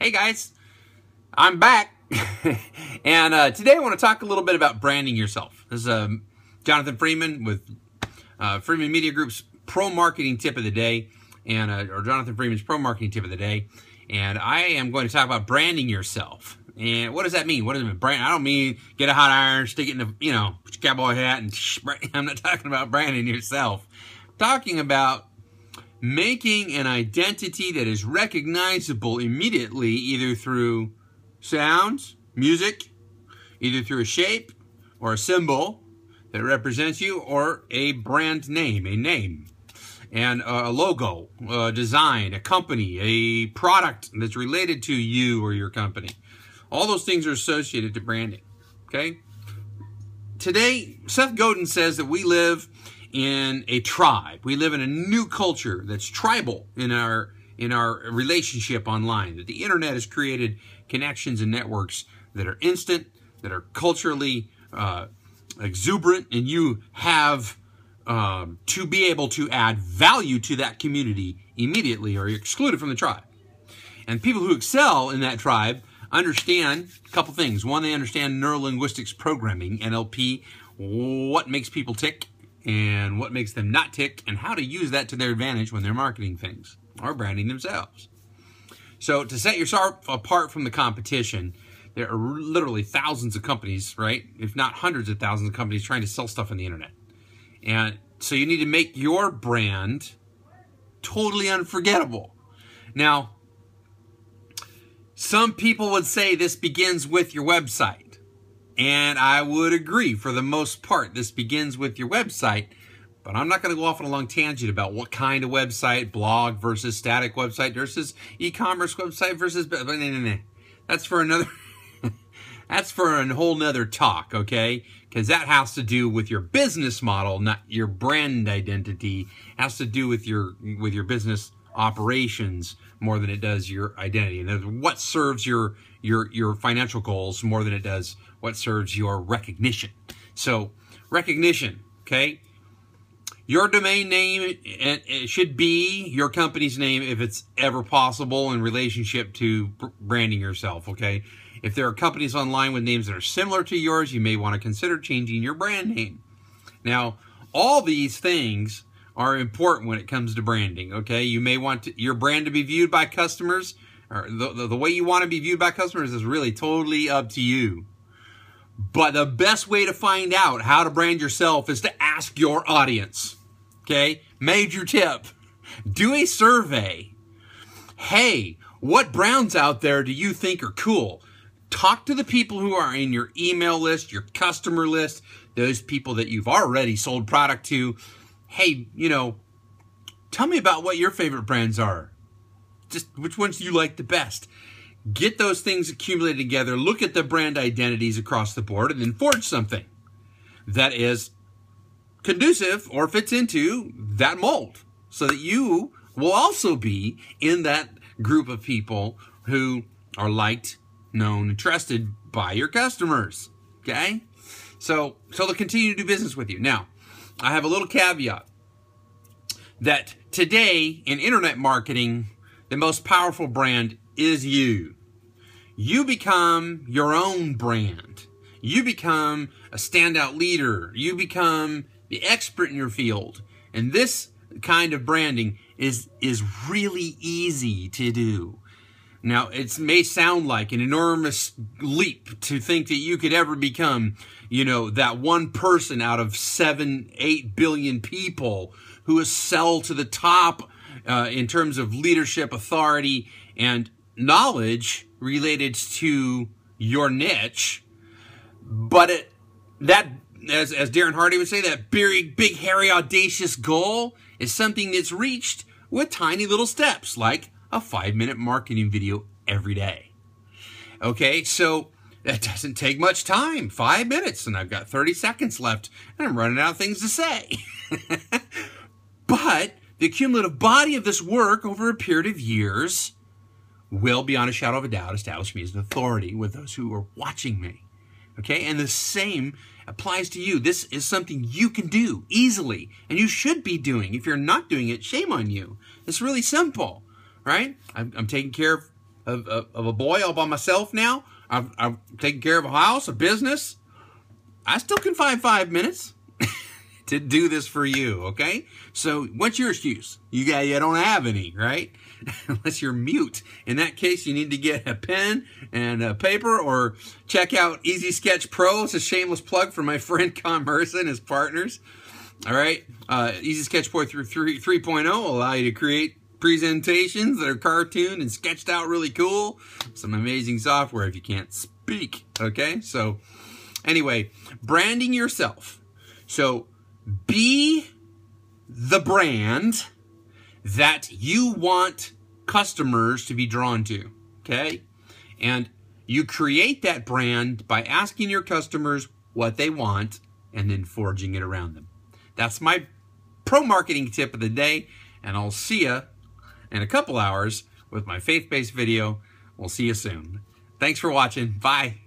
Hey guys, I'm back. And today I want to talk a little bit about branding yourself. This is Jonathan Freeman with Freeman Media Group's Pro Marketing Tip of the Day, and or Jonathan Freeman's Pro Marketing Tip of the Day. And I am going to talk about branding yourself. And what does that mean? What does it mean? Brand? I don't mean get a hot iron, stick it in the, put your cowboy hat, and I'm not talking about branding yourself. I'm talking about making an identity that is recognizable immediately, either through sounds, music, either through a shape or a symbol that represents you, or a brand name, a name, and a logo, a design, a company, a product that's related to you or your company. All those things are associated to branding, okay? Today, Seth Godin says that we live in a tribe. We live in a new culture that's tribal in our relationship online. That the internet has created connections and networks that are instant, that are culturally exuberant, and you have to be able to add value to that community immediately, or you're excluded from the tribe. And people who excel in that tribe understand a couple things. One, they understand neurolinguistics programming, NLP, what makes people tick and what makes them not tick, and how to use that to their advantage when they're marketing things or branding themselves. So to set yourself apart from the competition, there are literally thousands of companies, right? If not hundreds of thousands of companies trying to sell stuff on the internet. And so you need to make your brand totally unforgettable. Now, some people would say this begins with your website. And I would agree, for the most part, this begins with your website. But I'm not going to go off on a long tangent about what kind of website, blog versus static website versus e-commerce website versus... That's for another... That's for a whole nother talk, okay? Because that has to do with your business model, not your brand identity. It has to do with your business operations more than it does your identity. And what serves your financial goals more than it does what serves your recognition. So recognition, okay? Your domain name, it should be your company's name if it's ever possible in relationship to branding yourself, okay? If there are companies online with names that are similar to yours, you may want to consider changing your brand name. Now, all these things are important when it comes to branding, okay? You may want your brand to be viewed by customers, or the way you want to be viewed by customers is really totally up to you. But the best way to find out how to brand yourself is to ask your audience, okay? Major tip, do a survey. Hey, what brands out there do you think are cool? Talk to the people who are in your email list, your customer list, those people that you've already sold product to. Hey, tell me about what your favorite brands are. Just which ones do you like the best? Get those things accumulated together, look at the brand identities across the board, and then forge something that is conducive or fits into that mold, so that you will also be in that group of people who are liked, known, and trusted by your customers, okay? So they'll continue to do business with you. Now, I have a little caveat that today in internet marketing, the most powerful brand is you. You become your own brand. You become a standout leader. You become the expert in your field. And this kind of branding is really easy to do. Now, it may sound like an enormous leap to think that you could ever become, that one person out of 7-8 billion people who excel to the top in terms of leadership, authority, and knowledge related to your niche. But as Darren Hardy would say, that big, hairy, audacious goal is something that's reached with tiny little steps, like a 5-minute marketing video every day. Okay, so that doesn't take much time, 5 minutes, and I've got 30 seconds left, and I'm running out of things to say. But the cumulative body of this work over a period of years will, beyond a shadow of a doubt, establish me as an authority with those who are watching me. Okay, and the same applies to you. This is something you can do easily, and you should be doing. If you're not doing it, shame on you. It's really simple, right? I'm taking care of of a boy all by myself now. I've taken care of a house, a business. I still can find 5 minutes to do this for you, okay? So what's your excuse? You don't have any, right? Unless you're mute. In that case, you need to get a pen and a paper, or check out Easy Sketch Pro. It's a shameless plug for my friend Con Mercer and his partners. All right, Easy Sketch Pro 3.0 will allow you to create presentations that are cartooned and sketched out really cool. Some amazing software if you can't speak, okay? So anyway, branding yourself. So be the brand that you want customers to be drawn to, okay? And you create that brand by asking your customers what they want and then forging it around them. That's my pro marketing tip of the day, and I'll see you in a couple hours with my faith-based video. We'll see you soon. Thanks for watching. Bye.